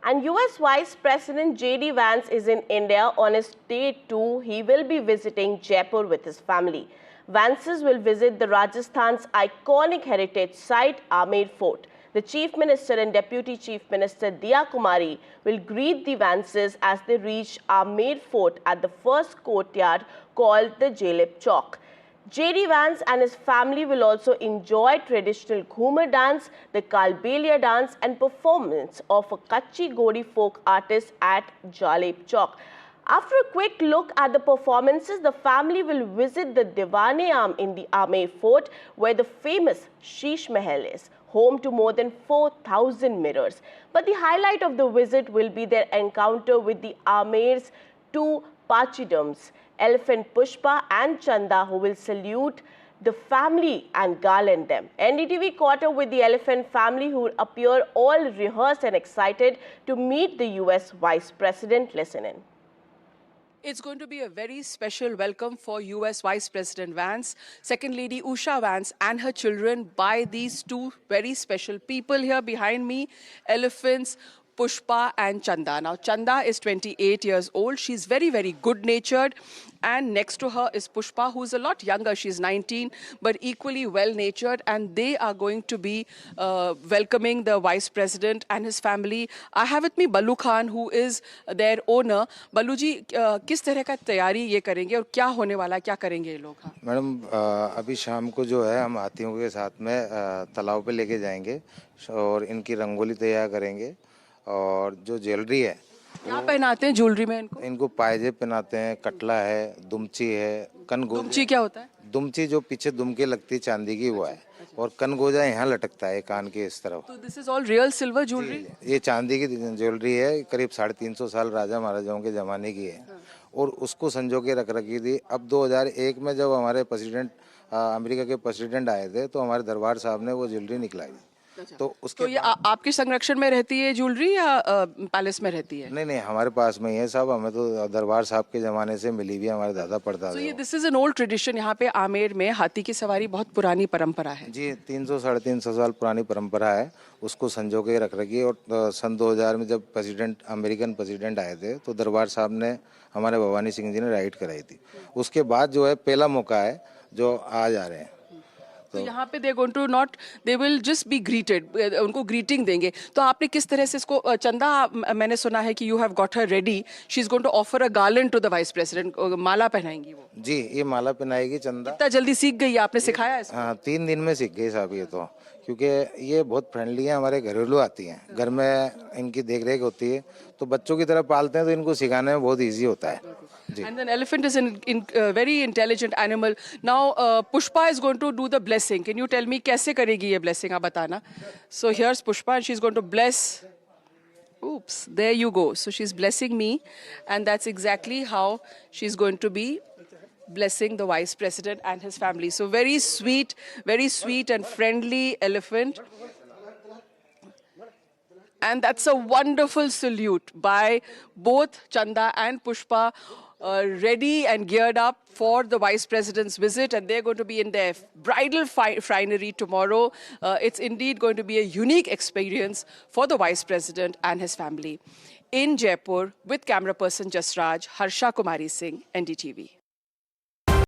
And US Vice President JD Vance is in India on his day 2. He will be visiting Jaipur with his family. Vances will visit the Rajasthan's iconic heritage site, Amer Fort. The Chief Minister and Deputy Chief Minister Diya Kumari will greet the Vances as they reach Amer Fort at the first courtyard called the Jalip Chowk. JD Vance and his family will also enjoy traditional Ghumar dance, the Kalbelia dance and performance of a Kachi Godi folk artist at Jalip Chowk. After a quick look at the performances, the family will visit the Diwane-Am in the Amer Fort, where the famous Sheesh Mahal is, home to more than 4,000 mirrors. But the highlight of the visit will be their encounter with the Amer's two Pachidums, Elephant Pushpa and Chanda, who will salute the family and garland them. NDTV caught up with the elephant family, who appear all rehearsed and excited to meet the US Vice President. Listen in. It's going to be a very special welcome for US Vice President Vance, Second Lady Usha Vance and her children by these two very special people here behind me, elephants, Pushpa and Chanda. Now, Chanda is 28 years old. She's very, very good-natured. And next to her is Pushpa, who's a lot younger. She's 19, but equally well-natured. And they are going to be welcoming the Vice President and his family. I have with me Ballu Khan, who is their owner. Ballu ji, किस तरह का तैयारी ये करेंगे और क्या होने वाला है, क्या करेंगे ये लोग? मैडम, अभी शाम को जो है हम हाथियों के साथ में तालाब पे लेके जाएंगे और इनकी रंगोली तैयार करेंगे। और जो ज्वेलरी है, क्या पहनाते हैं ज्वेलरी में इनको पायजे पहनाते हैं, कटला है, दुमची है, कनगोजा। दुमची क्या होता है? दुमची जो पीछे दुमके लगती है चांदी की, वो है। और कनगोजा यहाँ लटकता है कान के इस तरफ। तो this is all real silver jewellery? ये चांदी की ज्वेलरी है, करीब 350 साल राजा महाराजाओं के जमाने की है। और उसको संजो के रख रखी थी। अब 2001 में जब हमारे प्रेसिडेंट अमेरिका के प्रेसिडेंट आए थे, तो हमारे दरबार साहब ने वो ज्वेलरी निकलाई। तो उसके ये आपके संरक्षण में रहती है ज्वेलरी या पैलेस में रहती है? नहीं, हमारे पास में ही है साहब। हमें तो दरबार साहब के जमाने से मिली भी, हमारे दादा पड़दादा। तो ये this is an old tradition. यहाँ पे आमेर में हाथी की सवारी बहुत पुरानी परंपरा है। जी, 300-350 साल पुरानी परंपरा है। उसको संजो के रख रखी है। और सन 2000 में जब अमेरिकन प्रेसिडेंट आए थे, तो दरबार साहब ने हमारे भवानी सिंह जी ने राइड कराई थी। उसके बाद जो है पहला मौका है जो आज आ रहे हैं। तो यहाँ पे they will just be greeted, उनको ग्रीटिंग देंगे। तो आपने किस तरह से इसको, चंदा मैंने सुना है कि you have got her ready, she is going to offer a garland to the vice president, माला पहनाएंगी वो? जी, ये माला पहनाएगी चंदा। इतना जल्दी सीख गई? आपने सिखाया है? हाँ, 3 दिन में सीख गई साहब ये तो, क्योंकि ये बहुत फ्रेंडली है, हमारे घरेलू आती हैं, घर में इनकी देख रेख होती है, तो बच्चों की तरह पालते हैं, तो इनको सिखाने में बहुत ईजी होता है। And then elephant is a very intelligent animal. Now Pushpa is going to do the blessing. Can you tell me कैसे करेगी ये blessing? आप बताना. So here's Pushpa and she's going to bless. Oops, there you go. So she's blessing me, and that's exactly how she's going to be blessing the Vice President and his family. So very sweet and friendly elephant. And that's a wonderful salute by both Chanda and Pushpa, ready and geared up for the Vice President's visit, and they're going to be in their bridal finery tomorrow. It's indeed going to be a unique experience for the Vice President and his family. In Jaipur, with camera person Jasraj, Harsha Kumari Singh, NDTV.